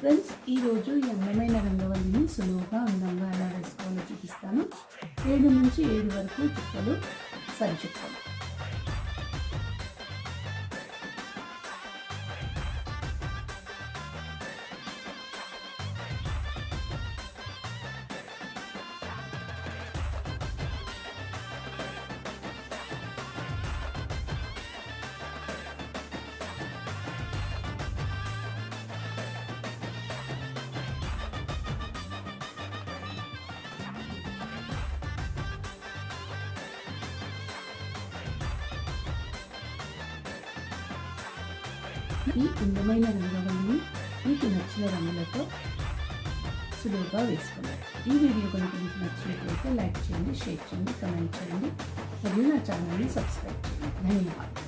Friends, ఈరోజు ఈ అందమైన రంగవల్లిని సులువుగా అందంగా ఎలా వేసుకోవాలో చూపిస్తాను. 7 నుంచి 7 వరకు చుక్కలు సరిచుక్కలు. ఈ అందమైన రంగవల్లిని మీకు నచ్చిన రంగులతో సులువుగా వేసుకున్నారు. ఈ వీడియో కనుక మీకు నచ్చినట్లయితే లైక్ చేయండి, షేర్ చేయండి, కమెంట్ చేయండి మరియు నా ఛానల్ని సబ్స్క్రైబ్ చేయండి. ధన్యవాదాలు.